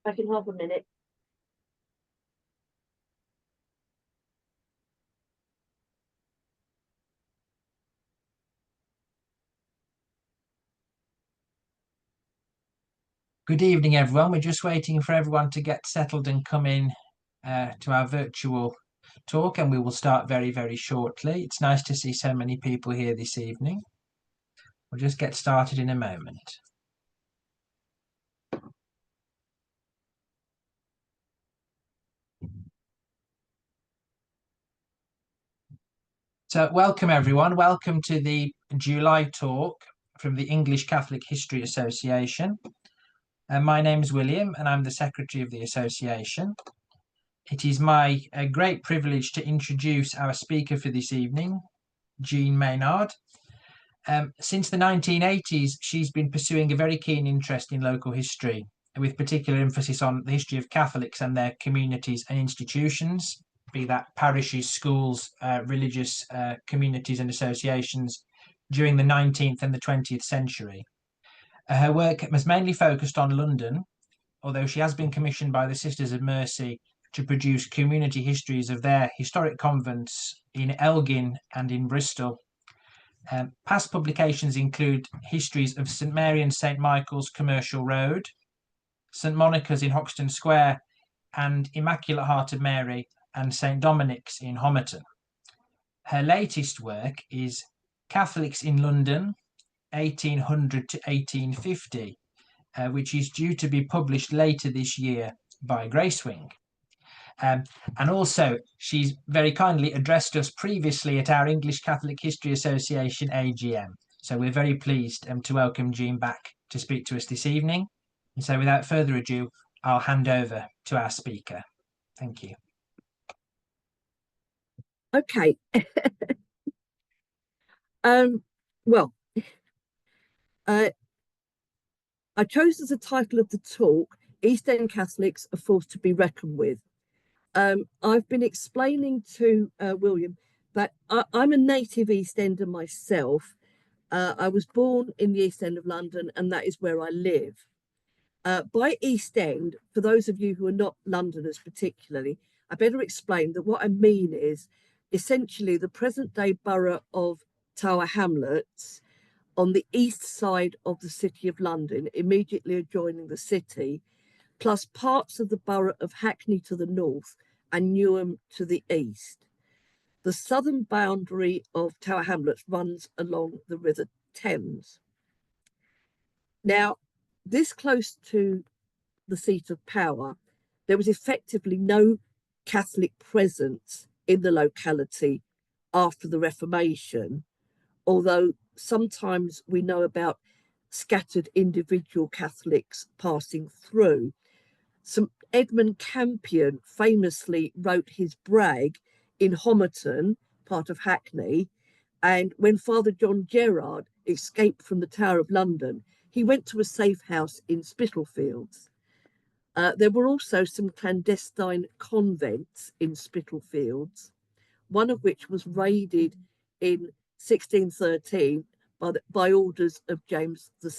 Back in half a minute. Good evening, everyone. We're just waiting for everyone to get settled and come in to our virtual talk, and we will start very, very shortly. It's nice to see so many people here this evening. We'll just get started in a moment. So welcome, everyone. Welcome to the July talk from the English Catholic History Association. My name is William, and I'm the Secretary of the Association. It is my great privilege to introduce our speaker for this evening, Jean Maynard. Since the 1980s, she's been pursuing a very keen interest in local history, with particular emphasis on the history of Catholics and their communities and institutions, be that parishes, schools, religious communities and associations during the 19th and the 20th century. Her work was mainly focused on London, although she has been commissioned by the Sisters of Mercy to produce community histories of their historic convents in Elgin and in Bristol. Past publications include histories of St Mary and St Michael's Commercial Road, St Monica's in Hoxton Square, and Immaculate Heart of Mary and St Dominic's in Homerton. Her latest work is Catholics in London, 1800 to 1850, which is due to be published later this year by Gracewing. And also, she's very kindly addressed us previously at our English Catholic History Association AGM. So we're very pleased to welcome Jean back to speak to us this evening. And so without further ado, I'll hand over to our speaker. Thank you. Okay. Well, I chose as a title of the talk, East End Catholics, a Force to be Reckoned with. I've been explaining to William that I'm a native East Ender myself. I was born in the East End of London, and that is where I live. By East End, for those of you who are not Londoners particularly, I better explain that what I mean is essentially the present-day borough of Tower Hamlets on the east side of the City of London, immediately adjoining the city, plus parts of the borough of Hackney to the north and Newham to the east. The southern boundary of Tower Hamlets runs along the River Thames. Now, this close to the seat of power, there was effectively no Catholic presence in the locality after the Reformation, although sometimes we know about scattered individual Catholics passing through. St Edmund Campion famously wrote his brag in Homerton, part of Hackney, and when Father John Gerard escaped from the Tower of London, he went to a safe house in Spitalfields. There were also some clandestine convents in Spitalfields, one of which was raided in 1613 by orders of James I.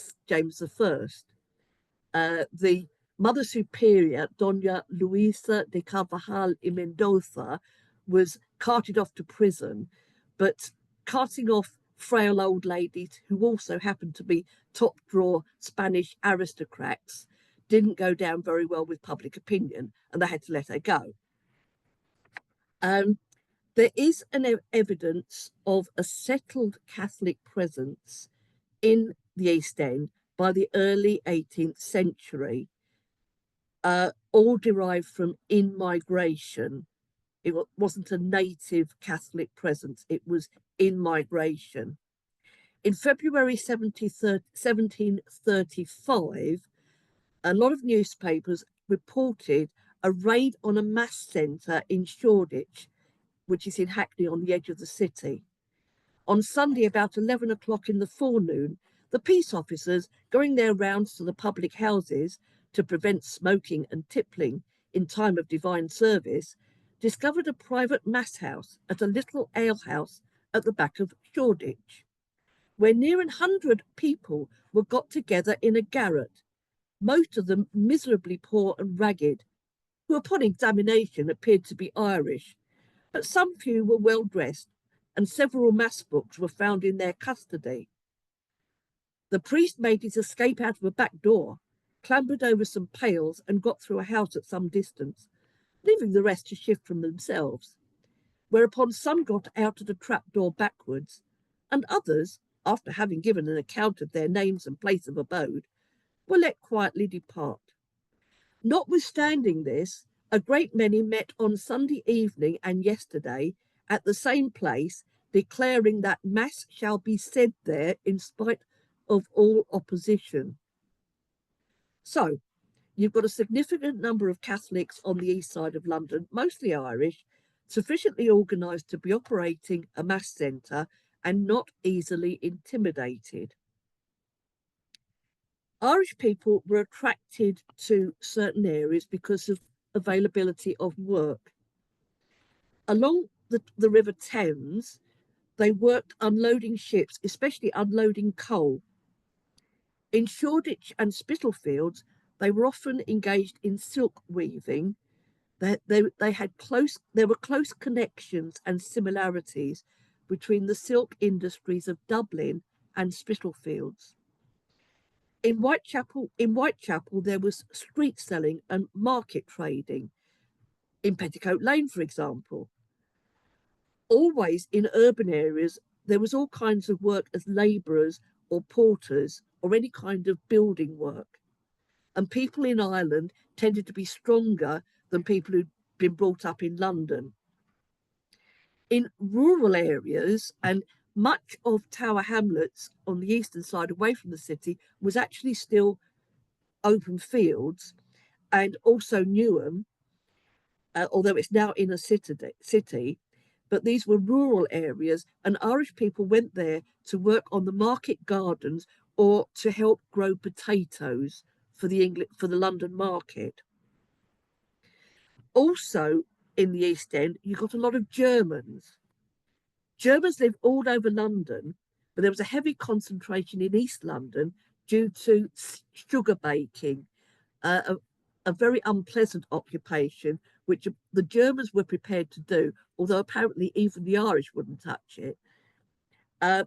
The Mother Superior, Doña Luisa de Carvajal y Mendoza, was carted off to prison, but carting off frail old ladies who also happened to be top drawer Spanish aristocrats didn't go down very well with public opinion, and they had to let her go. There is an evidence of a settled Catholic presence in the East End by the early 18th century, all derived from in-migration. It wasn't a native Catholic presence, it was in-migration. In February 1735, a lot of newspapers reported a raid on a mass centre in Shoreditch, which is in Hackney on the edge of the city. On Sunday, about 11 o'clock in the forenoon, the peace officers, going their rounds to the public houses to prevent smoking and tippling in time of divine service, discovered a private mass house at a little alehouse at the back of Shoreditch, where near 100 people were got together in a garret. most of them miserably poor and ragged, who upon examination appeared to be Irish, but some few were well dressed, and several mass books were found in their custody. The priest made his escape out of a back door, clambered over some pales, and got through a house at some distance, leaving the rest to shift from themselves. Whereupon some got out at a trap door backwards, and others, after having given an account of their names and place of abode, were let quietly depart. Notwithstanding this, a great many met on Sunday evening and yesterday at the same place, declaring that Mass shall be said there in spite of all opposition. So, you've got a significant number of Catholics on the east side of London, mostly Irish, sufficiently organised to be operating a Mass centre and not easily intimidated. Irish people were attracted to certain areas because of availability of work. Along the River Thames, they worked unloading ships, especially unloading coal. In Shoreditch and Spitalfields, they were often engaged in silk weaving. There were close connections and similarities between the silk industries of Dublin and Spitalfields. In Whitechapel, there was street selling and market trading. In Petticoat Lane, for example. Always in urban areas, there was all kinds of work as labourers or porters or any kind of building work. And people in Ireland tended to be stronger than people who'd been brought up in London. In rural areas, and much of Tower Hamlets on the eastern side away from the city was actually still open fields, and also Newham, although it's now in a city, but these were rural areas, and Irish people went there to work on the market gardens or to help grow potatoes for the London market. Also in the East End, you got a lot of Germans. Germans lived all over London, but there was a heavy concentration in East London due to sugar baking, a very unpleasant occupation, which the Germans were prepared to do, although apparently even the Irish wouldn't touch it.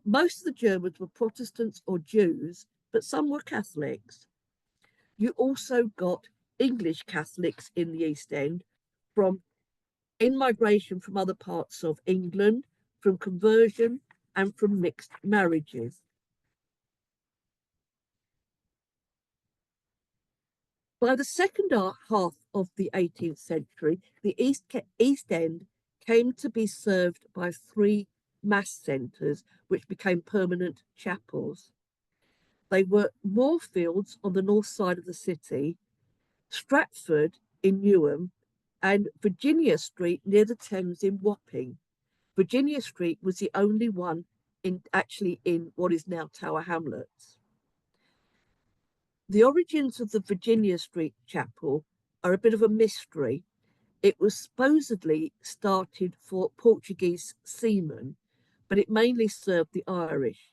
Most of the Germans were Protestants or Jews, but some were Catholics. You also got English Catholics in the East End from in-migration from other parts of England, from conversion, and from mixed marriages. By the second half of the 18th century, the East End came to be served by 3 mass centres, which became permanent chapels. They were Moorfields on the north side of the city, Stratford in Newham, and Virginia Street near the Thames in Wapping. Virginia Street was the only one in what is now Tower Hamlets. The origins of the Virginia Street Chapel are a bit of a mystery. It was supposedly started for Portuguese seamen, but it mainly served the Irish.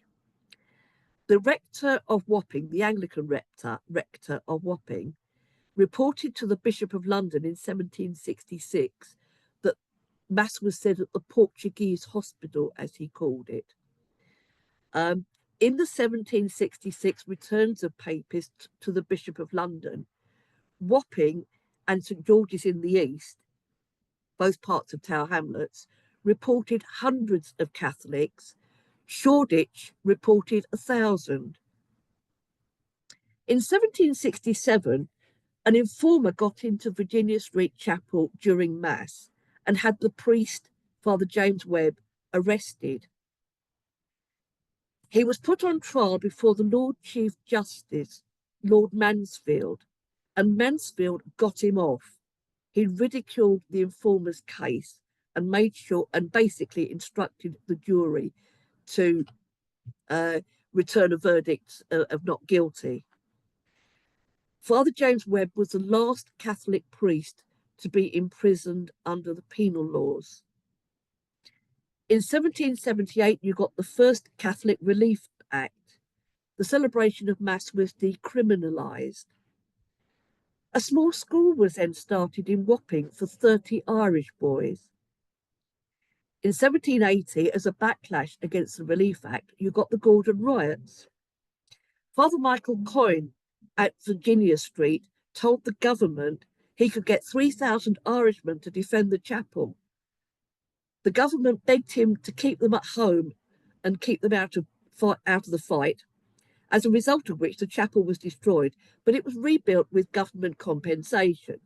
The rector of Wapping, the Anglican rector of Wapping, reported to the Bishop of London in 1766 that Mass was said at the Portuguese hospital, as he called it. In the 1766 returns of papists to the Bishop of London, Wapping and St George's in the East, both parts of Tower Hamlets, reported hundreds of Catholics. Shoreditch reported 1,000. In 1767, an informer got into Virginia Street Chapel during Mass and had the priest, Father James Webb, arrested. He was put on trial before the Lord Chief Justice, Lord Mansfield, and Mansfield got him off. He ridiculed the informer's case and basically instructed the jury to return a verdict of not guilty. Father James Webb was the last Catholic priest to be imprisoned under the penal laws. In 1778, you got the first Catholic Relief Act. The celebration of Mass was decriminalised. A small school was then started in Wapping for 30 Irish boys. In 1780, as a backlash against the Relief Act, you got the Gordon riots. Father Michael Coyne at Virginia Street told the government he could get 3,000 Irishmen to defend the chapel. The government begged him to keep them at home and keep them out of the fight, as a result of which the chapel was destroyed, but it was rebuilt with government compensation.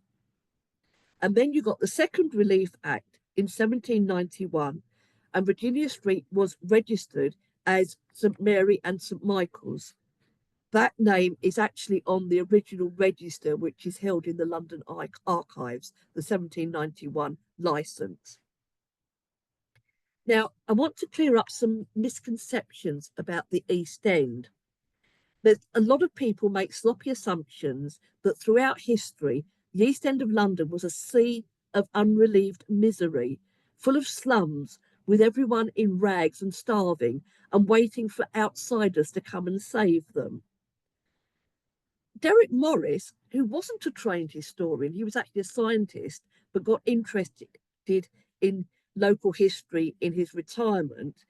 And then you got the Second Relief Act in 1791, and Virginia Street was registered as St Mary and St Michael's. That name is actually on the original register, which is held in the London Archives, the 1791 licence. Now, I want to clear up some misconceptions about the East End. There's a lot of people make sloppy assumptions that throughout history, the East End of London was a sea of unrelieved misery, full of slums, with everyone in rags and starving and waiting for outsiders to come and save them. Derek Morris, who wasn't a trained historian, he was actually a scientist, but got interested in local history in his retirement,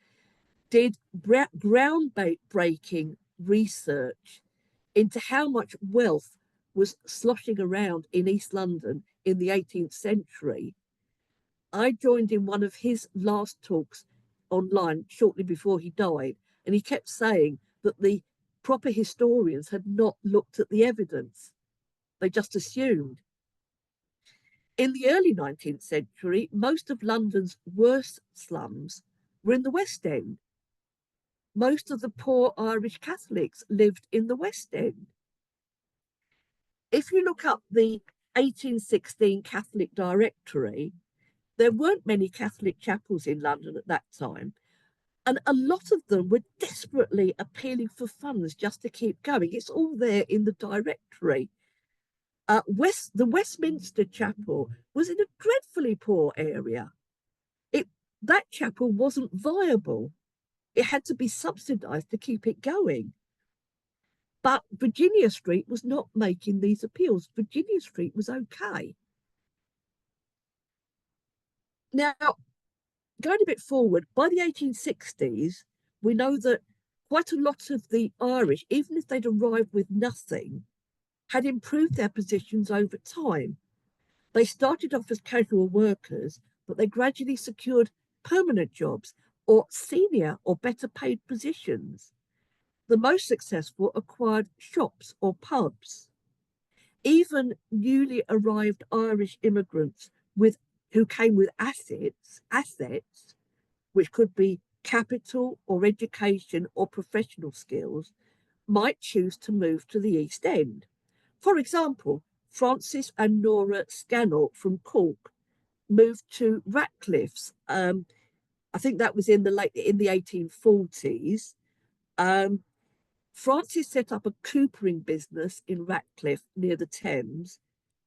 did groundbreaking research into how much wealth was sloshing around in East London in the 18th century. I joined in one of his last talks online shortly before he died, and he kept saying that the proper historians had not looked at the evidence. They just assumed. In the early 19th century, most of London's worst slums were in the West End. Most of the poor Irish Catholics lived in the West End. If you look up the 1816 Catholic Directory, there weren't many Catholic chapels in London at that time, and a lot of them were desperately appealing for funds just to keep going. It's all there in the directory. The Westminster Chapel was in a dreadfully poor area. That chapel wasn't viable. It had to be subsidised to keep it going. But Virginia Street was not making these appeals. Virginia Street was okay. Now, going a bit forward, by the 1860s, we know that quite a lot of the Irish, even if they'd arrived with nothing, had improved their positions over time. They started off as casual workers, but they gradually secured permanent jobs or senior or better paid positions. The most successful acquired shops or pubs. Even newly arrived Irish immigrants who came with assets, which could be capital or education or professional skills, might choose to move to the East End. For example, Francis and Nora Scannell from Cork moved to Ratcliffe's. I think that was in the 1840s. Francis set up a coopering business in Ratcliffe near the Thames.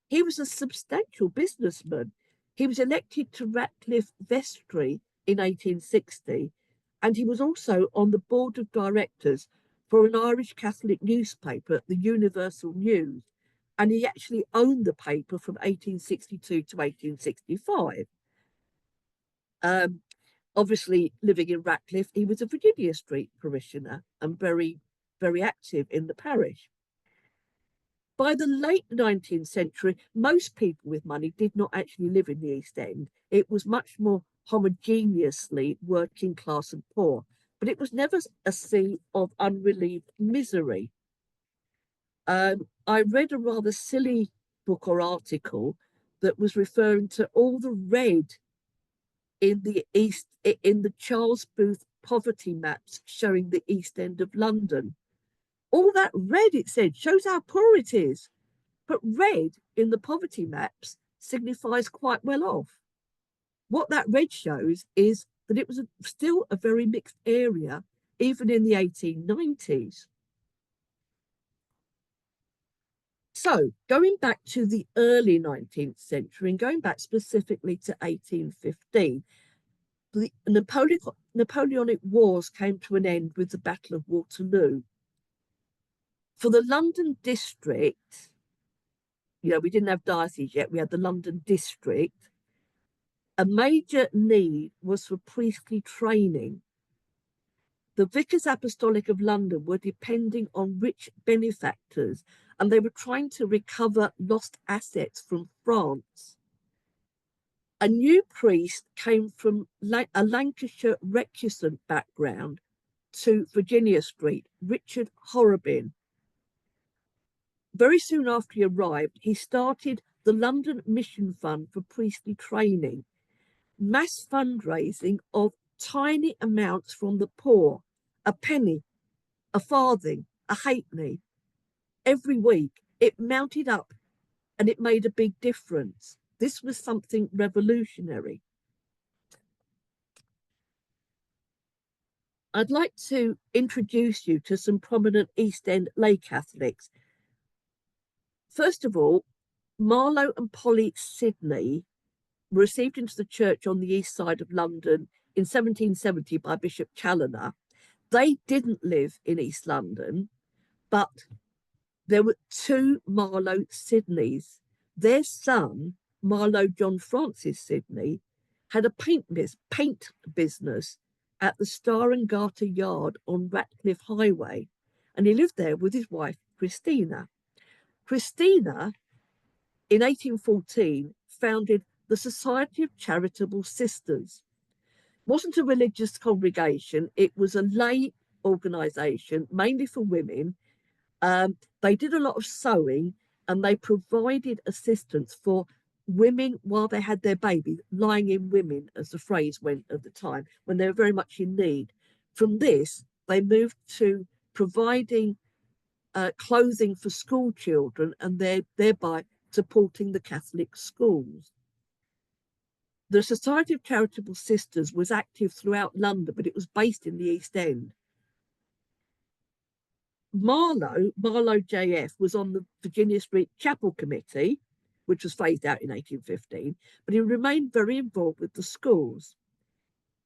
He was a substantial businessman. He was elected to Ratcliffe Vestry in 1860, and he was also on the board of directors for an Irish Catholic newspaper, the Universal News, and he actually owned the paper from 1862 to 1865. Obviously, living in Ratcliffe, he was a Virginia Street parishioner and very, very active in the parish. By the late 19th century, most people with money did not actually live in the East End. It was much more homogeneously working class and poor, but it was never a sea of unrelieved misery. I read a rather silly book or article that was referring to all the red in the Charles Booth poverty maps showing the East End of London. All that red, it said, shows how poor it is. But red in the poverty maps signifies quite well off. What that red shows is that it was still a very mixed area, even in the 1890s. So going back to the early 19th century and going back specifically to 1815, the Napoleonic Wars came to an end with the Battle of Waterloo. For the London district, we didn't have dioceses yet, we had the London district. A major need was for priestly training. The Vicars Apostolic of London were depending on rich benefactors, and they were trying to recover lost assets from France. A new priest came from a Lancashire recusant background to Virginia Street, Richard Horrobin. Very soon after he arrived, he started the London Mission Fund for priestly training, mass fundraising of tiny amounts from the poor, a penny, a farthing, a halfpenny. Every week, it mounted up and it made a big difference. This was something revolutionary. I'd like to introduce you to some prominent East End lay Catholics. First of all, Marlowe and Polly Sidney were received into the church on the east side of London in 1770 by Bishop Challoner. They didn't live in East London, but there were two Marlowe Sidneys. Their son, Marlowe John Francis Sidney, had a paint business at the Star and Garter Yard on Ratcliffe Highway, and he lived there with his wife, Christina. Christina, in 1814, founded the Society of Charitable Sisters. It wasn't a religious congregation, it was a lay organisation, mainly for women. They did a lot of sewing, and they provided assistance for women while they had their baby, lying in women, as the phrase went at the time, when they were very much in need. From this, they moved to providing clothing for school children and thereby supporting the Catholic schools. The Society of Charitable Sisters was active throughout London, but it was based in the East End. Marlowe JF, was on the Virginia Street Chapel Committee, which was phased out in 1815, but he remained very involved with the schools.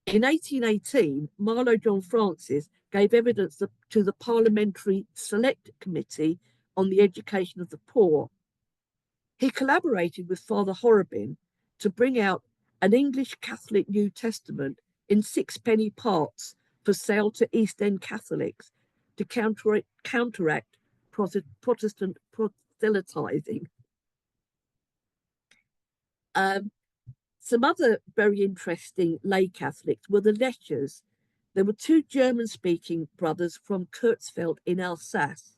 In 1818, Marlowe John Francis gave evidence to the Parliamentary Select Committee on the Education of the Poor. He collaborated with Father Horrobin to bring out an English Catholic New Testament in sixpenny parts for sale to East End Catholics to counteract Protestant proselytizing. Some other very interesting lay Catholics were the Lechers. There were two German-speaking brothers from Kurzfeld in Alsace.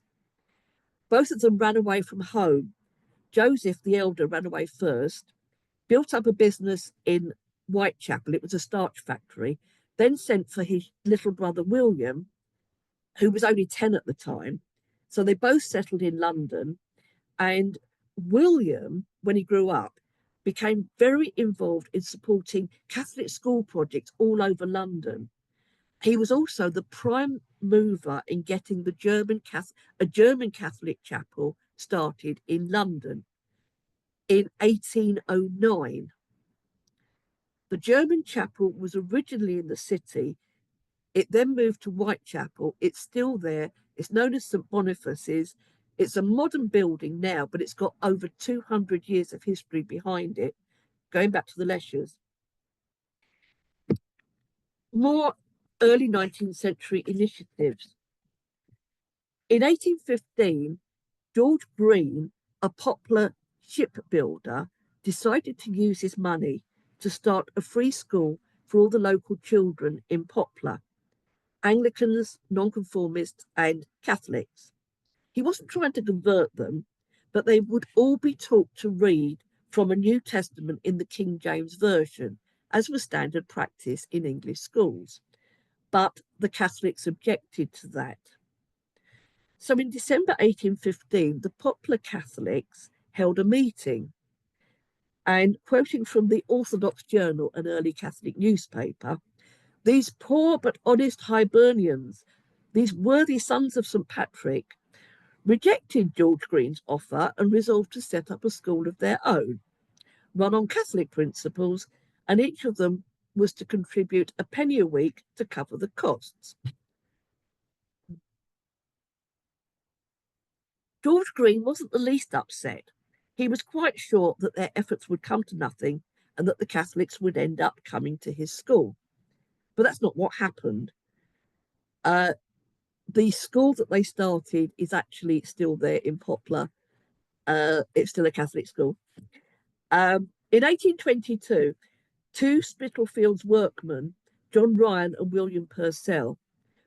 Both of them ran away from home. Joseph, the elder, ran away first, built up a business in Whitechapel. It was a starch factory, then sent for his little brother William, who was only 10 at the time. So they both settled in London. And William, when he grew up, became very involved in supporting Catholic school projects all over London. He was also the prime mover in getting a German Catholic chapel started in London in 1809. The German chapel was originally in the city. It then moved to Whitechapel. It's still there. It's known as St. Boniface's. It's a modern building now, but it's got over 200 years of history behind it, going back to the Lechers. More early 19th century initiatives. In 1815, George Green, a Poplar shipbuilder, decided to use his money to start a free school for all the local children in Poplar, Anglicans, nonconformists, and Catholics. He wasn't trying to convert them, but they would all be taught to read from a New Testament in the King James Version, as was standard practice in English schools. But the Catholics objected to that. So in December 1815, the Poplar Catholics held a meeting, and quoting from the Orthodox Journal, an early Catholic newspaper, "These poor but honest Hibernians, these worthy sons of St. Patrick, rejected George Green's offer and resolved to set up a school of their own, run on Catholic principles, and each of them was to contribute a penny a week to cover the costs." George Green wasn't the least upset. He was quite sure that their efforts would come to nothing and that the Catholics would end up coming to his school. But that's not what happened. The school that they started is actually still there in Poplar. It's still a Catholic school. In 1822, two Spitalfields workmen, John Ryan and William Purcell,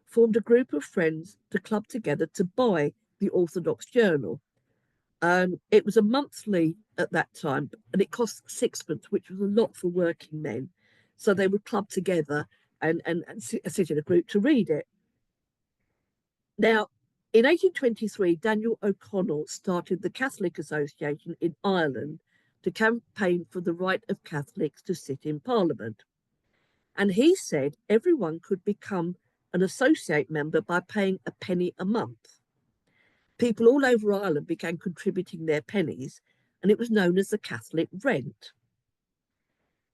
formed a group of friends to club together to buy the Orthodox Journal. It was a monthly at that time, and it cost sixpence, which was a lot for working men. So they would club together and sit in a group to read it. Now, in 1823, Daniel O'Connell started the Catholic Association in Ireland to campaign for the right of Catholics to sit in Parliament. And he said everyone could become an associate member by paying a penny a month. People all over Ireland began contributing their pennies, and it was known as the Catholic Rent.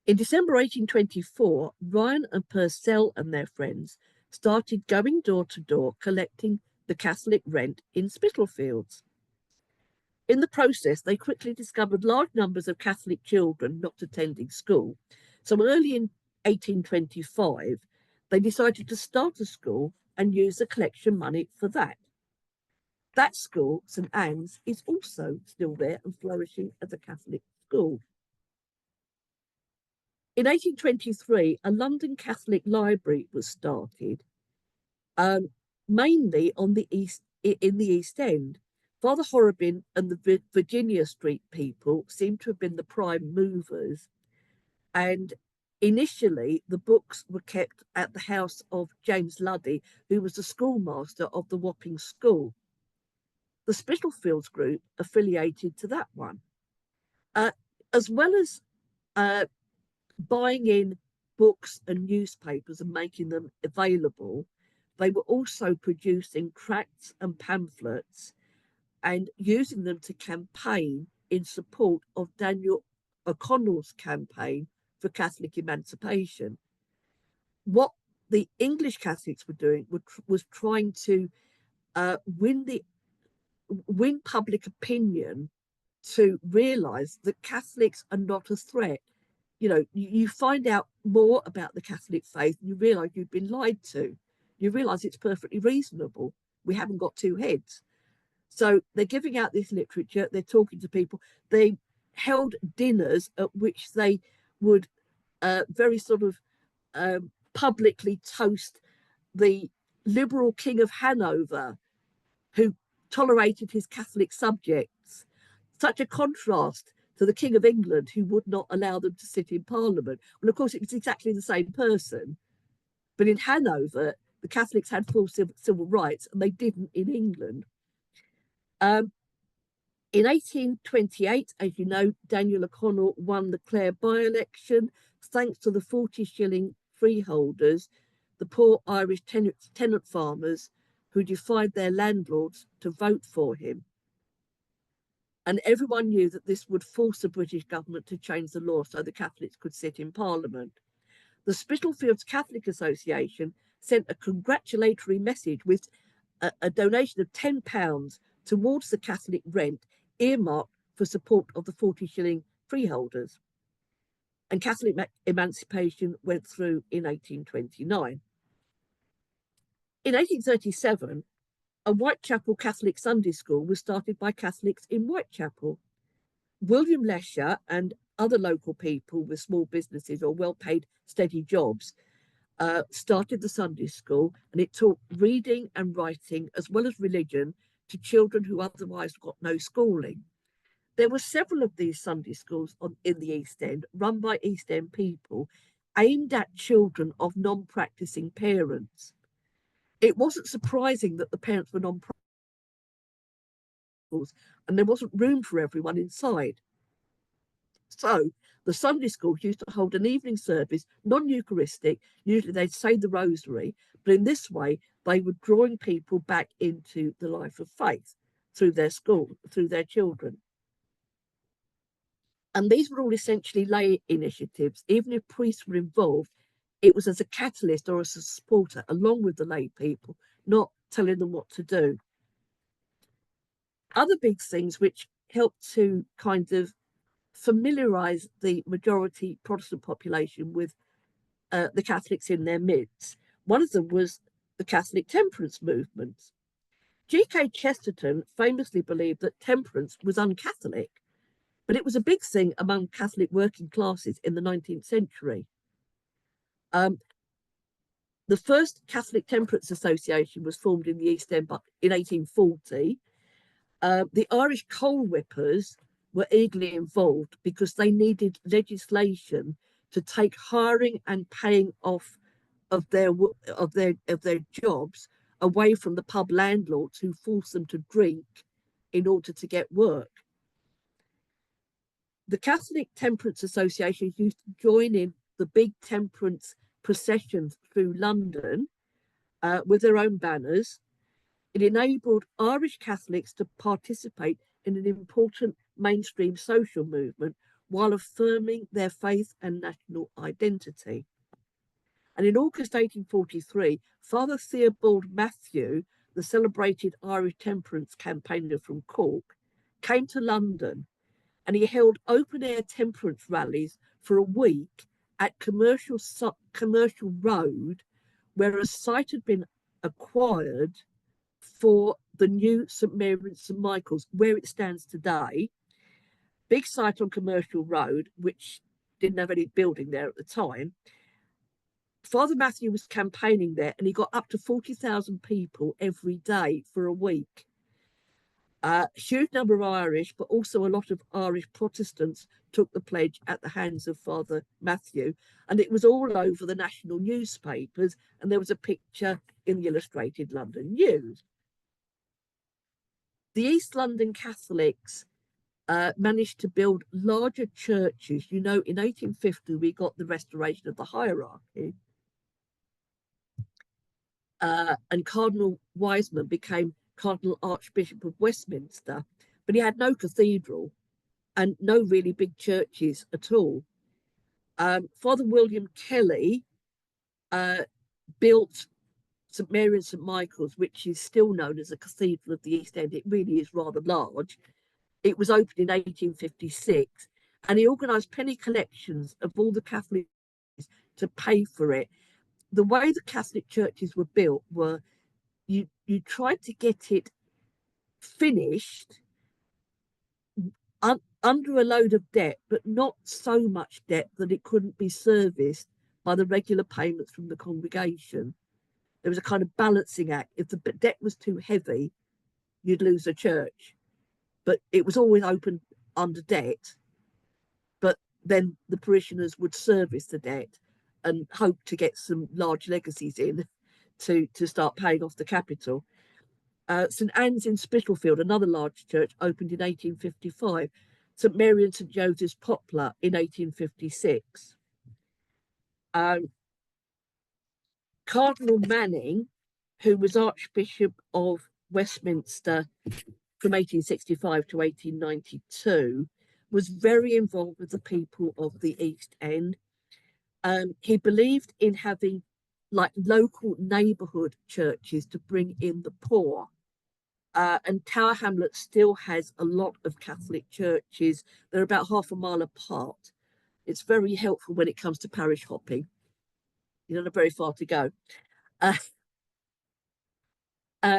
In December 1824, Ryan and Purcell and their friends started going door to door collecting the Catholic rent in Spitalfields. In the process, they quickly discovered large numbers of Catholic children not attending school. So early in 1825, they decided to start a school and use the collection money for that. That school, St Anne's, is also still there and flourishing as a Catholic school. In 1823, a London Catholic library was started, mainly in the East End. Father Horrobin and the Virginia Street people seem to have been the prime movers. And initially, the books were kept at the house of James Luddy, who was the schoolmaster of the Wapping School. The Spitalfields group affiliated to that one. As well as buying in books and newspapers and making them available, they were also producing tracts and pamphlets and using them to campaign in support of Daniel O'Connell's campaign for Catholic emancipation. What the English Catholics were doing was trying to win public opinion to realise that Catholics are not a threat. You know, you find out more about the Catholic faith and you realise you've been lied to. You realise it's perfectly reasonable. We haven't got two heads. So they're giving out this literature, they're talking to people. They held dinners at which they would very sort of publicly toast the liberal King of Hanover, who tolerated his Catholic subjects. Such a contrast to the King of England, who would not allow them to sit in Parliament. Well, of course, it was exactly the same person. But in Hanover, the Catholics had full civil rights, and they didn't in England. In 1828, as you know, Daniel O'Connell won the Clare by-election thanks to the 40-shilling freeholders, the poor Irish tenant farmers who defied their landlords to vote for him. And everyone knew that this would force the British government to change the law so the Catholics could sit in Parliament. The Spitalfields Catholic Association sent a congratulatory message with a donation of £10 towards the Catholic rent earmarked for support of the 40-shilling freeholders. And Catholic emancipation went through in 1829. In 1837, a Whitechapel Catholic Sunday school was started by Catholics in Whitechapel. William Lesher and other local people with small businesses or well-paid steady jobs started the Sunday school, and it taught reading and writing as well as religion to children who otherwise got no schooling. There were several of these Sunday schools in the East End, run by East End people, aimed at children of non-practicing parents. It wasn't surprising that the parents were non-practicing, and there wasn't room for everyone inside. So the Sunday schools used to hold an evening service, non-Eucharistic. Usually they'd say the rosary, but in this way, they were drawing people back into the life of faith through their school, through their children. And these were all essentially lay initiatives. Even if priests were involved, it was as a catalyst or as a supporter, along with the lay people, not telling them what to do. Other big things which helped to kind of familiarize the majority Protestant population with the Catholics in their midst. One of them was the Catholic temperance movement. G.K. Chesterton famously believed that temperance was un-Catholic, but it was a big thing among Catholic working classes in the 19th century. The first Catholic Temperance Association was formed in the East End in 1840. The Irish coal whippers were eagerly involved because they needed legislation to take hiring and paying off of their jobs away from the pub landlords who forced them to drink in order to get work. The Catholic Temperance Association used to join in the big temperance processions through London with their own banners. It enabled Irish Catholics to participate in an important mainstream social movement while affirming their faith and national identity. And in August 1843, Father Theobald Matthew, the celebrated Irish temperance campaigner from Cork, came to London, and he held open-air temperance rallies for a week at Commercial Road, where a site had been acquired for the new St Mary and St Michael's, where it stands today. Big site on Commercial Road, which didn't have any building there at the time. Father Matthew was campaigning there, and he got up to 40,000 people every day for a week. Huge number of Irish, but also a lot of Irish Protestants took the pledge at the hands of Father Matthew, and it was all over the national newspapers, and there was a picture in the Illustrated London News. The East London Catholics managed to build larger churches. You know, in 1850, we got the restoration of the hierarchy, and Cardinal Wiseman became Cardinal Archbishop of Westminster, but he had no cathedral and no really big churches at all. Father William Kelly built St Mary and St Michael's, which is still known as a cathedral of the East End. It really is rather large. It was opened in 1856, and he organised penny collections of all the Catholics to pay for it. The way the Catholic churches were built were you tried to get it finished under a load of debt, but not so much debt that it couldn't be serviced by the regular payments from the congregation. There was a kind of balancing act. If the debt was too heavy, you'd lose a church, but it was always open under debt. But then the parishioners would service the debt and hope to get some large legacies in to start paying off the capital. St Anne's in Spitalfield, another large church, opened in 1855. St Mary and St Joseph's Poplar in 1856. Cardinal Manning, who was Archbishop of Westminster from 1865 to 1892, was very involved with the people of the East End. He believed in having like local neighbourhood churches to bring in the poor. And Tower Hamlets still has a lot of Catholic churches. They're about half a mile apart. It's very helpful when it comes to parish hopping. You don't have very far to go. A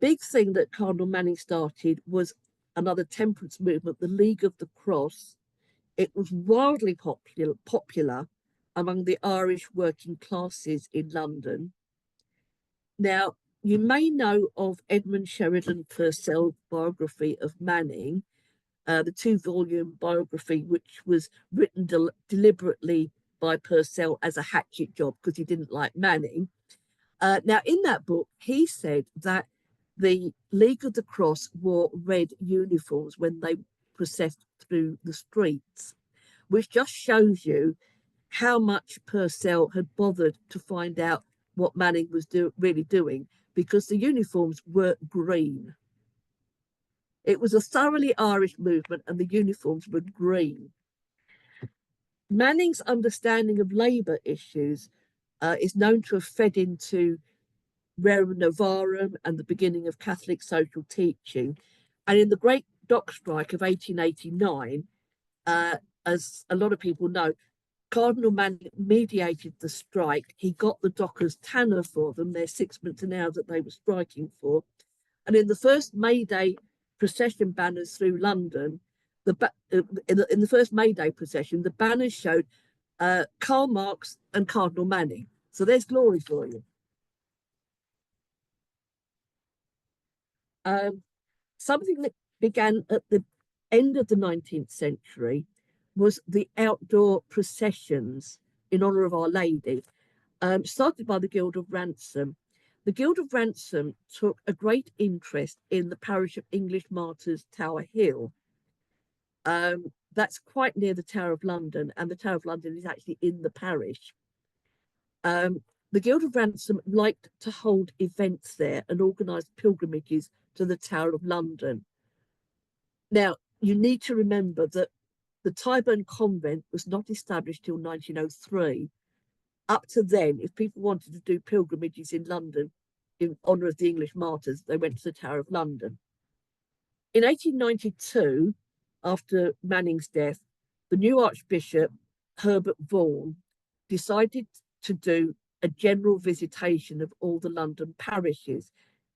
big thing that Cardinal Manning started was another temperance movement, the League of the Cross. It was wildly popular among the Irish working classes in London. Now, you may know of Edmund Sheridan Purcell's biography of Manning, the 2-volume biography, which was written deliberately by Purcell as a hatchet job because he didn't like Manning. Now, in that book, he said that the League of the Cross wore red uniforms when they processed through the streets, which just shows you how much Purcell had bothered to find out what Manning was really doing, because the uniforms were green. It was a thoroughly Irish movement, and the uniforms were green. Manning's understanding of labour issues is known to have fed into Rerum Novarum and the beginning of Catholic social teaching. And in the great dock strike of 1889, as a lot of people know, Cardinal Manning mediated the strike. He got the dockers tanner for them, their sixpence an hour that they were striking for. And in the first May Day procession banners through London, in the first May Day procession, the banners showed Karl Marx and Cardinal Manning. So there's glory for you. Something that began at the end of the 19th century was the outdoor processions in honour of Our Lady, started by the Guild of Ransom. The Guild of Ransom took a great interest in the parish of English Martyrs, Tower Hill. That's quite near the Tower of London, and the Tower of London is actually in the parish. The Guild of Ransom liked to hold events there and organised pilgrimages to the Tower of London. Now, you need to remember that the Tyburn Convent was not established till 1903. Up to then, if people wanted to do pilgrimages in London in honour of the English martyrs, they went to the Tower of London. In 1892, after Manning's death, the new Archbishop, Herbert Vaughan, decided to do a general visitation of all the London parishes.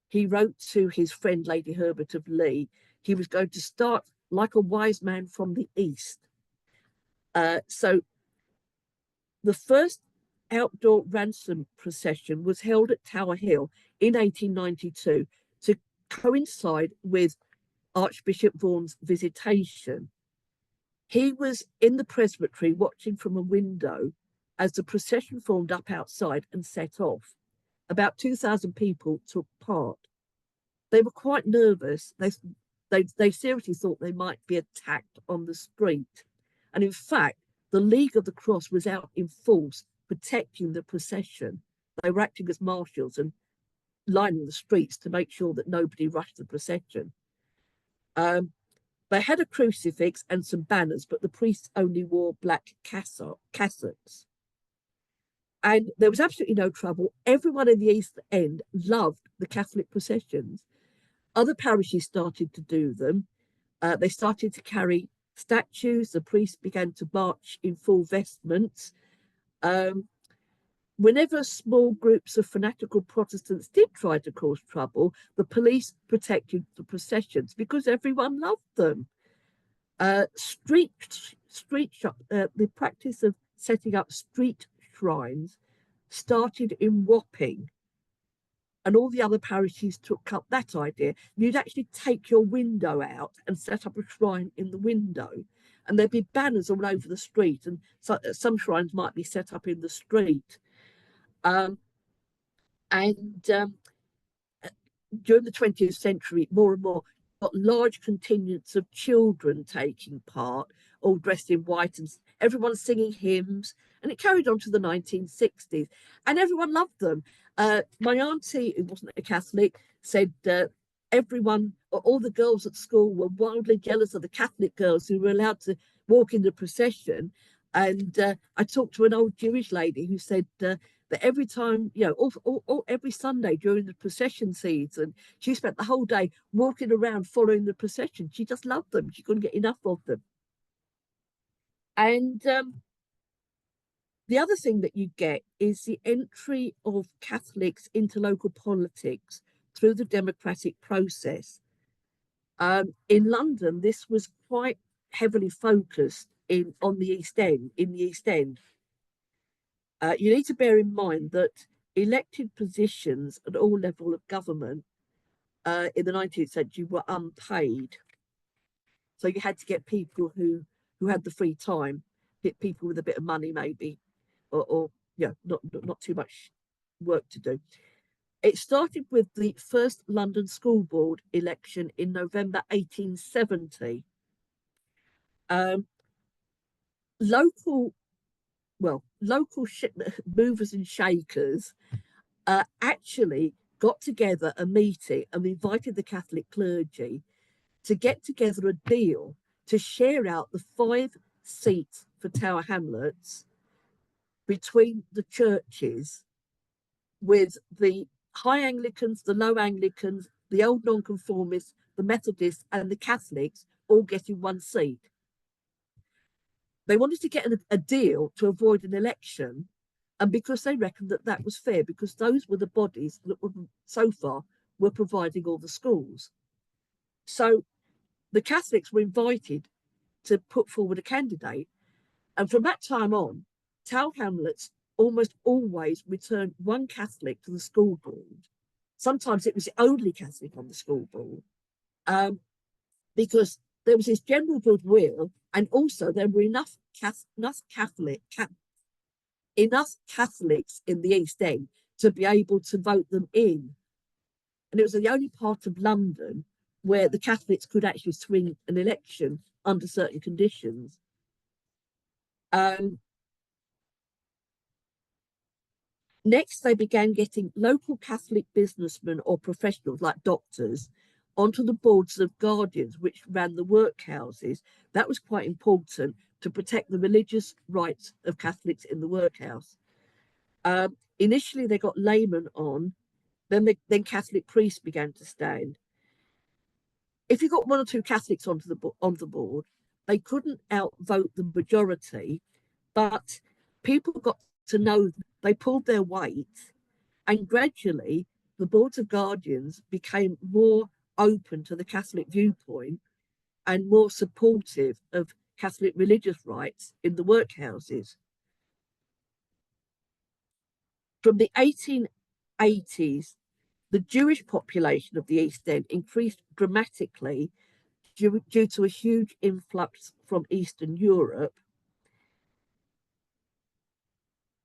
He wrote to his friend, Lady Herbert of Lee, he was going to start like a wise man from the East. So the first outdoor ransom procession was held at Tower Hill in 1892 to coincide with Archbishop Vaughan's visitation. He was in the presbytery watching from a window as the procession formed up outside and set off. About 2,000 people took part. They were quite nervous. They seriously thought they might be attacked on the street. And in fact, the League of the Cross was out in force protecting the procession. They were acting as marshals and lining the streets to make sure that nobody rushed the procession. They had a crucifix and some banners, but the priests only wore black cassocks. And there was absolutely no trouble. Everyone in the East End loved the Catholic processions. Other parishes started to do them. They started to carry statues. The priests began to march in full vestments. Whenever small groups of fanatical Protestants did try to cause trouble, the police protected the processions because everyone loved them. The practice of setting up street shrines started in Wapping, and all the other parishes took up that idea. You'd actually take your window out and set up a shrine in the window, and there'd be banners all over the street, and so, some shrines might be set up in the street. During the 20th century, more and more, got large contingents of children taking part, all dressed in white, and everyone singing hymns. And it carried on to the 1960s, and everyone loved them. My auntie, who wasn't a Catholic, said all the girls at school were wildly jealous of the Catholic girls who were allowed to walk in the procession. And I talked to an old Jewish lady who said that every time, every Sunday during the procession season, she spent the whole day walking around following the procession. She just loved them. She couldn't get enough of them. And the other thing that you get is the entry of Catholics into local politics through the democratic process. In London, this was quite heavily focused in the East End. You need to bear in mind that elected positions at all levels of government in the 19th century were unpaid. So you had to get people who had the free time, people with a bit of money maybe, or not too much work to do. It started with the first London School Board election in November 1870. Local movers and shakers actually got together a meeting and invited the Catholic clergy to get together a deal to share out the 5 seats for Tower Hamlets between the churches, with the high Anglicans, the low Anglicans, the old nonconformists, the Methodists, and the Catholics all getting one seat. They wanted to get a deal to avoid an election, and because they reckoned that that was fair, because those were the bodies that were so far were providing all the schools. So the Catholics were invited to put forward a candidate, and from that time on, town hamlets almost always returned one Catholic to the school board. Sometimes it was the only Catholic on the school board, because there was this general goodwill, and also there were enough Catholics in the East End to be able to vote them in. And it was the only part of London where the Catholics could actually swing an election under certain conditions. Next, they began getting local Catholic businessmen or professionals like doctors onto the boards of guardians, which ran the workhouses. That was quite important to protect the religious rights of Catholics in the workhouse. Initially, they got laymen on, then Catholic priests began to stand. If you got one or two Catholics onto the board, they couldn't outvote the majority, but people got to know them. They pulled their weight, and gradually the boards of guardians became more open to the Catholic viewpoint and more supportive of Catholic religious rights in the workhouses. From the 1880s, the Jewish population of the East End increased dramatically due to a huge influx from Eastern Europe,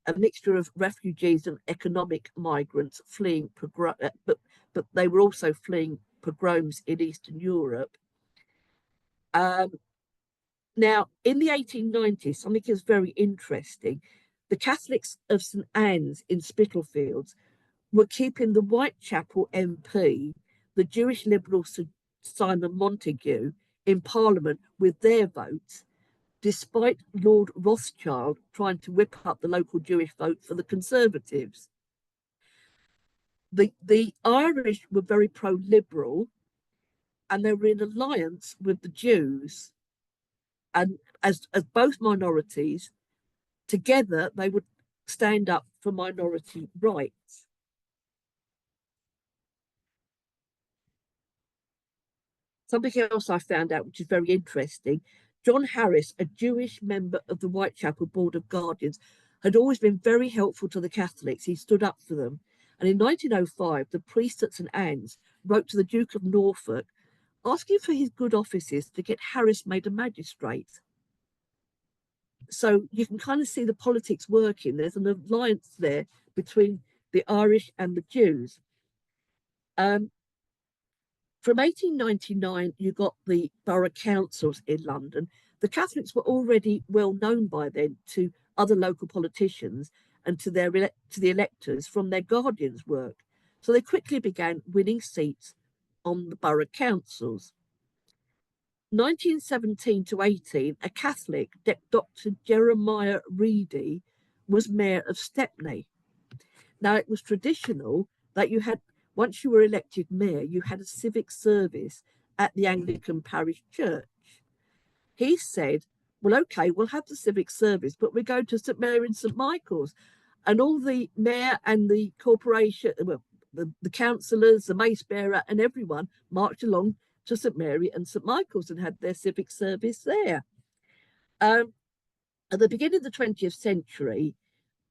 a mixture of refugees and economic migrants fleeing but they were also fleeing pogroms in Eastern Europe. Now, in the 1890s, something is very interesting. The Catholics of St Anne's in Spitalfields were keeping the Whitechapel MP, the Jewish Liberal Sir Simon Montague, in Parliament with their votes, despite Lord Rothschild trying to whip up the local Jewish vote for the Conservatives. The Irish were very pro-liberal, and they were in alliance with the Jews. And as both minorities, together they would stand up for minority rights. Something else I found out, which is very interesting, John Harris, a Jewish member of the Whitechapel Board of Guardians, had always been very helpful to the Catholics. He stood up for them. And in 1905, the priest at St Anne's wrote to the Duke of Norfolk, asking for his good offices to get Harris made a magistrate. So you can kind of see the politics working. There's an alliance there between the Irish and the Jews. From 1899, you got the borough councils in London. The Catholics were already well known by then to other local politicians and to the electors from their guardians' work. So they quickly began winning seats on the borough councils. 1917 to 18, a Catholic, Dr. Jeremiah Reedy, was mayor of Stepney. Now, it was traditional that you had, once you were elected mayor, you had a civic service at the Anglican parish church. He said, well, okay, we'll have the civic service, but we're going to St Mary and St Michael's. And all the mayor and the corporation, well, the councillors, the mace bearer, and everyone marched along to St Mary and St Michael's and had their civic service there. At the beginning of the 20th century,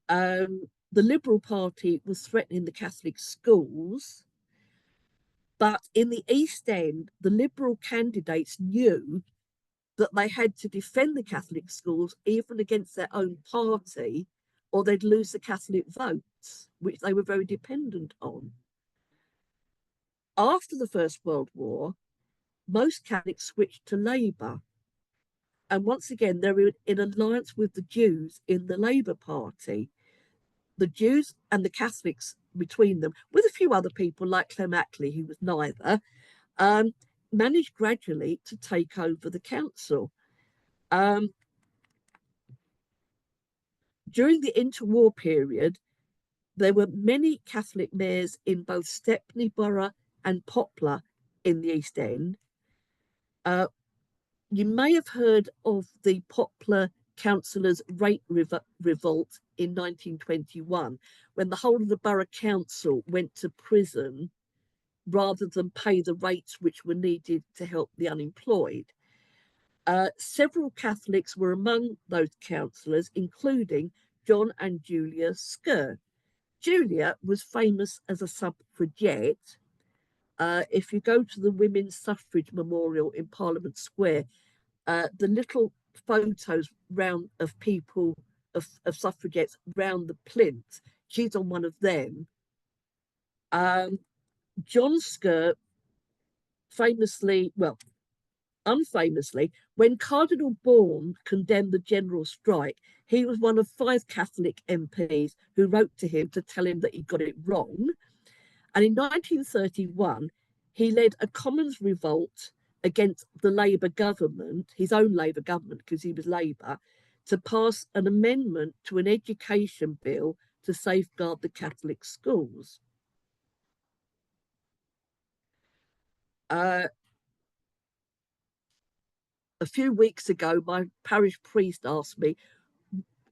the Liberal Party was threatening the Catholic schools. But in the East End, the Liberal candidates knew that they had to defend the Catholic schools even against their own party, or they'd lose the Catholic votes, which they were very dependent on. After the First World War, most Catholics switched to Labour. And once again, they were in alliance with the Jews in the Labour Party. The Jews and the Catholics between them, with a few other people like Clem Attlee, who was neither, managed gradually to take over the council. During the interwar period, there were many Catholic mayors in both Stepney Borough and Poplar in the East End. You may have heard of the Poplar councillors' rate revolt in 1921, when the whole of the borough council went to prison rather than pay the rates which were needed to help the unemployed. Several Catholics were among those councillors, including John and Julia Sker. Julia was famous as a suffragette. If you go to the Women's Suffrage Memorial in Parliament Square, the little photos round of people, of suffragettes round the plinth, she's on one of them. John Sker famously, well, unfamously, when Cardinal Bourne condemned the general strike, he was one of 5 Catholic MPs who wrote to him to tell him that he got it wrong. And in 1931, he led a Commons revolt against the Labour government, his own Labour government, because he was Labour, to pass an amendment to an education bill to safeguard the Catholic schools. A few weeks ago, my parish priest asked me,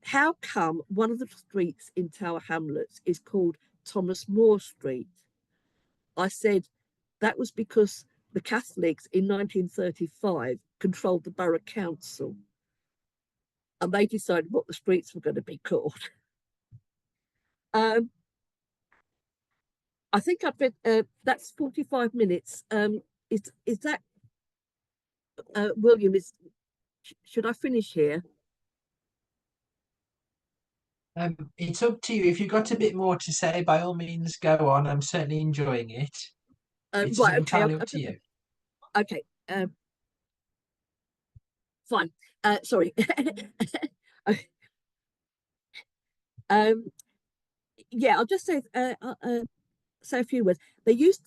how come one of the streets in Tower Hamlets is called Thomas More Street? I said that was because the Catholics in 1935 controlled the borough council and they decided what the streets were going to be called. I think I've been, that's 45 minutes. Is that, William, should I finish here? It's up to you. If you've got a bit more to say, by all means, go on. I'm certainly enjoying it. It's right, okay, entirely up to you. Okay, fine. Sorry. Yeah, I'll just say a few words. They used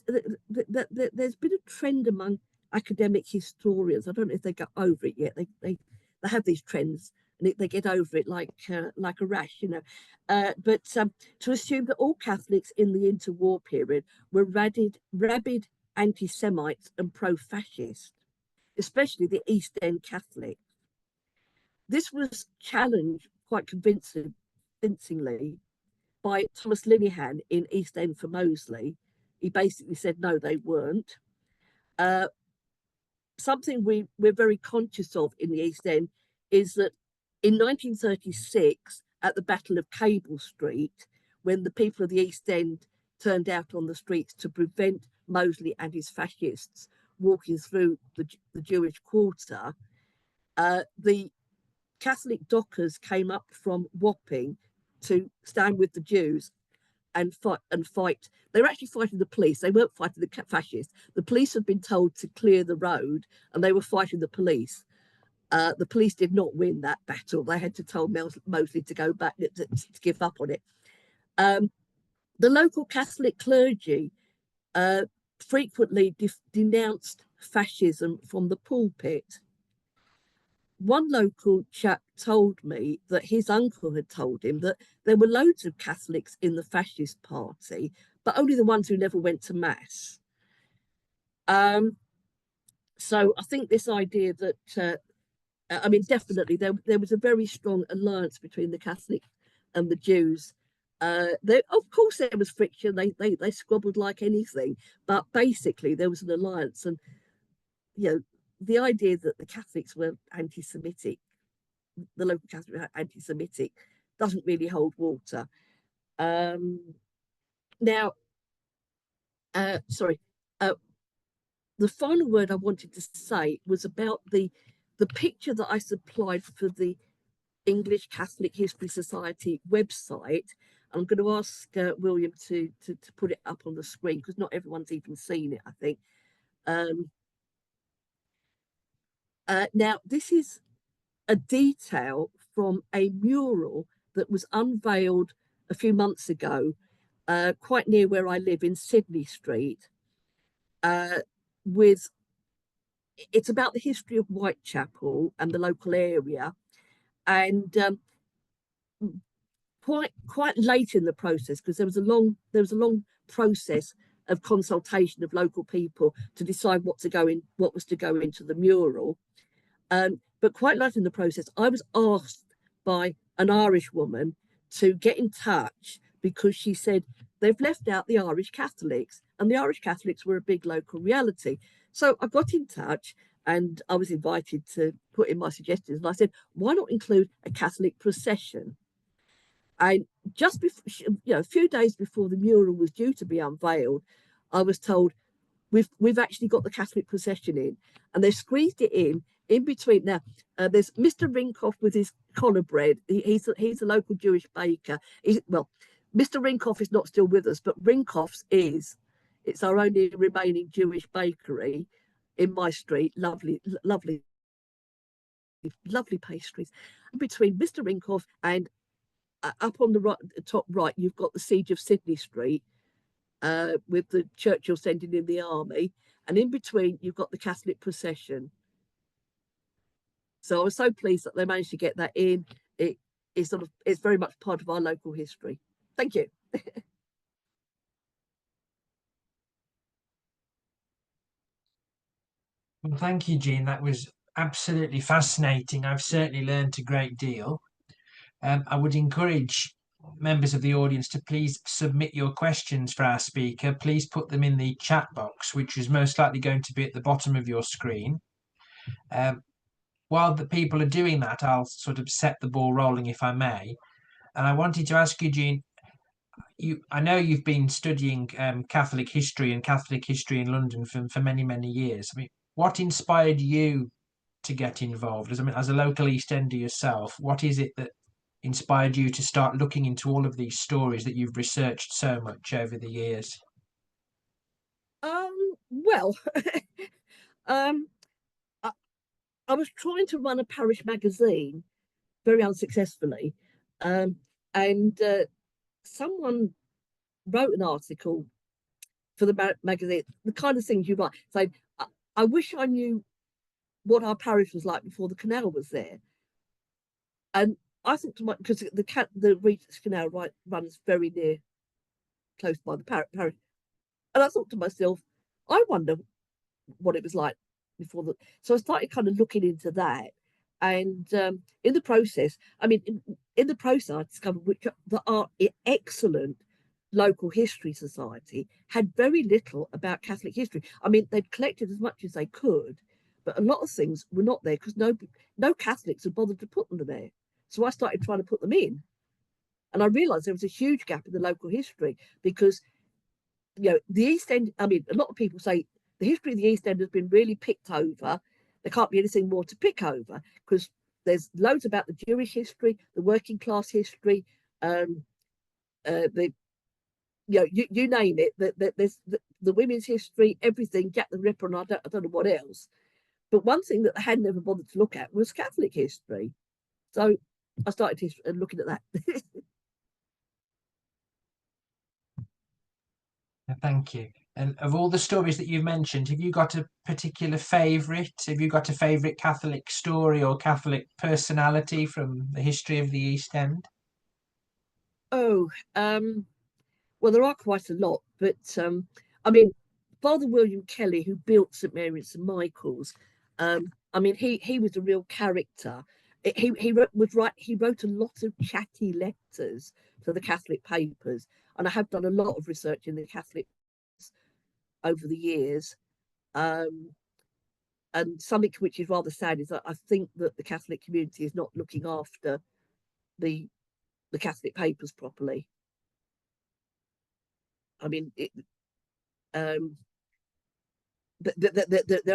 there's been a trend among academic historians. I don't know if they got over it yet. They have these trends and they get over it like a rash, you know. But to assume that all Catholics in the interwar period were rabid anti-Semites and pro-fascist, especially the East End Catholics. This was challenged quite convincingly by Thomas Linehan in East End for Moseley. He basically said, no, they weren't. Something we're very conscious of in the East End is that in 1936, at the Battle of Cable Street, when the people of the East End turned out on the streets to prevent Moseley and his fascists walking through the Jewish quarter, the Catholic dockers came up from Wapping to stand with the Jews and fight. They were actually fighting the police. They weren't fighting the fascists. The police had been told to clear the road and they were fighting the police. The police did not win that battle. They had to tell Moseley to go back, to give up on it. The local Catholic clergy frequently denounced fascism from the pulpit. One local chap told me that his uncle had told him that there were loads of Catholics in the fascist party, but only the ones who never went to mass. So I think this idea that, I mean, definitely there was a very strong alliance between the Catholics and the Jews. Of course, there was friction. They squabbled like anything, but basically there was an alliance. And, you know, the idea that the Catholics were anti-Semitic, the local Catholics were anti-Semitic, doesn't really hold water. Now, sorry, the final word I wanted to say was about the picture that I supplied for the English Catholic History Society website. I'm going to ask William to put it up on the screen because not everyone's even seen it, I think. Now, this is a detail from a mural that was unveiled a few months ago, quite near where I live in Sydney Street, it's about the history of Whitechapel and the local area. And quite late in the process, because there was a long process of consultation of local people to decide what was to go into the mural. But quite late in the process, I was asked by an Irish woman to get in touch because she said they've left out the Irish Catholics, and the Irish Catholics were a big local reality. So I got in touch and I was invited to put in my suggestions. And I said, why not include a Catholic procession? And just before, a few days before the mural was due to be unveiled, I was told we've actually got the Catholic procession in, and they squeezed it in between. Now there's Mr. Rinkoff with his collar bread. He's a local Jewish baker. Mr. Rinkoff is not still with us, but Rinkoff's is. It's our only remaining Jewish bakery in my street. Lovely pastries. Between Mr. Rinkoff and up on the top right, you've got the Siege of Sydney Street with the Churchill sending in the army, and in between you've got the Catholic procession. So I was so pleased that they managed to get that in. It's very much part of our local history. Thank you. Well, thank you, Jean. That was absolutely fascinating. I've certainly learned a great deal. I would encourage members of the audience to please submit your questions for our speaker. Please put them in the chat box, which is most likely going to be at the bottom of your screen. While the people are doing that, I'll sort of set the ball rolling, if I may. And I wanted to ask you, Jean, I know you've been studying Catholic history in London for many, many years. I mean, what inspired you to get involved? As a local East Ender yourself, what is it that inspired you to start looking into all of these stories that you've researched so much over the years? Well, I was trying to run a parish magazine very unsuccessfully, and someone wrote an article for the magazine, the kind of things you write, saying, I wish I knew what our parish was like before the canal was there. And I thought to myself, because the Regent's Canal runs very near, close by the parish, and I thought to myself, I wonder what it was like before the. So I started kind of looking into that, and in the process, I discovered that our excellent local history society had very little about Catholic history. I mean, they'd collected as much as they could, but a lot of things were not there because no Catholics had bothered to put them there. So I started trying to put them in, and I realised there was a huge gap in the local history because, the East End. I mean, a lot of people say the history of the East End has been really picked over. There can't be anything more to pick over because there's loads about the Jewish history, the working class history, you name it. There's the women's history, everything, Jack the Ripper, and I don't know what else. But one thing that I had never bothered to look at was Catholic history. So I started looking at that. Thank you. And of all the stories that you've mentioned, have you got a particular favourite? Have you got a favourite Catholic story or Catholic personality from the history of the East End? Oh, well, there are quite a lot, but I mean, Father William Kelly, who built St Mary and St Michael's, I mean, he was a real character. He wrote a lot of chatty letters to the Catholic papers, and I have done a lot of research in the Catholic over the years. And something which is rather sad is that I think that the Catholic community is not looking after the Catholic papers properly. I mean, there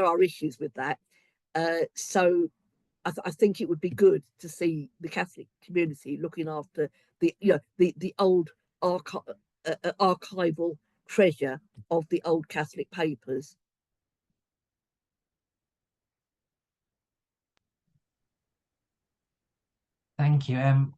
are issues with that. So I think it would be good to see the Catholic community looking after the old archival treasure of the old Catholic papers. Thank you.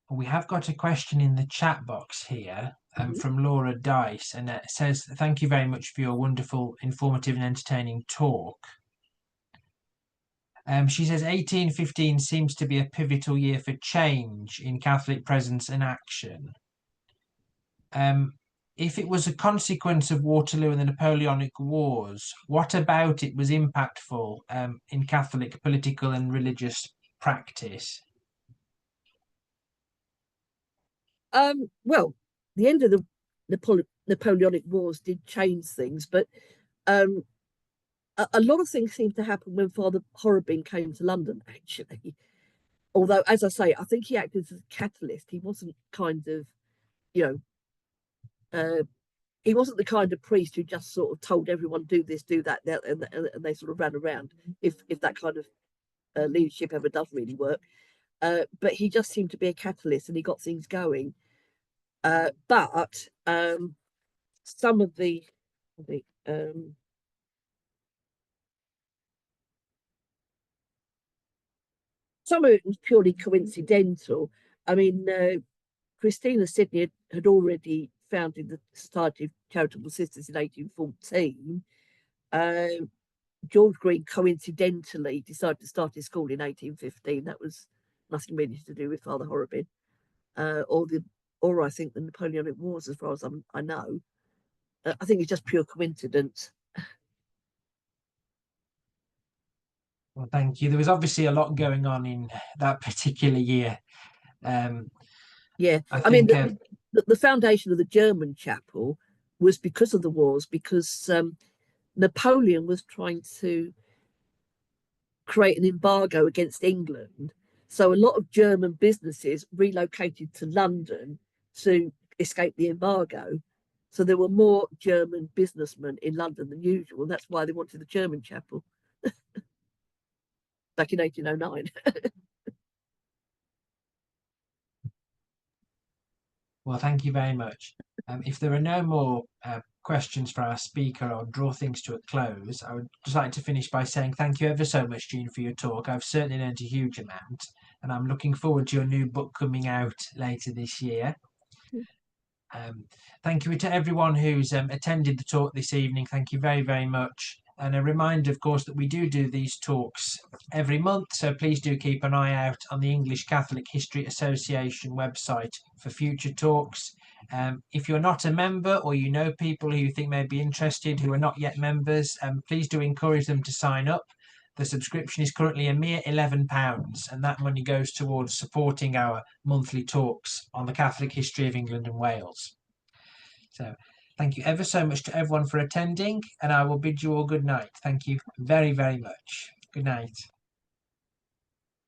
We have got a question in the chat box here from Laura Dice, and it says, thank you very much for your wonderful, informative and entertaining talk. She says 1815 seems to be a pivotal year for change in Catholic presence and action. if it was a consequence of Waterloo and the Napoleonic Wars, what about it was impactful in Catholic political and religious practice? Well, the end of the Napoleonic Wars did change things, but um, a lot of things seemed to happen when Father Horrobin came to London, actually. Although, as I say, I think he acted as a catalyst. He wasn't kind of, you know, he wasn't the kind of priest who just sort of told everyone do this, do that, and they sort of ran around. If that kind of leadership ever does really work, but he just seemed to be a catalyst, and he got things going. But some of the some of it was purely coincidental. I mean, Christina Sidney had already founded the Society of Charitable Sisters in 1814. George Green coincidentally decided to start his school in 1815. That was nothing really to do with Father Horrobin, or I think the Napoleonic Wars, as far as I know. I think it's just pure coincidence. Well, thank you. There was obviously a lot going on in that particular year. Yeah, I mean, the foundation of the German chapel was because of the wars, because Napoleon was trying to create an embargo against England. So a lot of German businesses relocated to London to escape the embargo. So there were more German businessmen in London than usual. And that's why they wanted the German chapel back in 1809. Well, thank you very much. If there are no more questions for our speaker, I'll draw things to a close. I would just like to finish by saying thank you ever so much, Jean, for your talk. I've certainly learned a huge amount, and I'm looking forward to your new book coming out later this year. Thank you to everyone who's attended the talk this evening. Thank you very, very much. And a reminder, of course, that we do these talks every month. So please do keep an eye out on the English Catholic History Association website for future talks. If you're not a member, or you know people who you think may be interested who are not yet members, please do encourage them to sign up. The subscription is currently a mere £11, and that money goes towards supporting our monthly talks on the Catholic history of England and Wales. So thank you ever so much to everyone for attending, and I will bid you all good night. Thank you very, very much. Good night.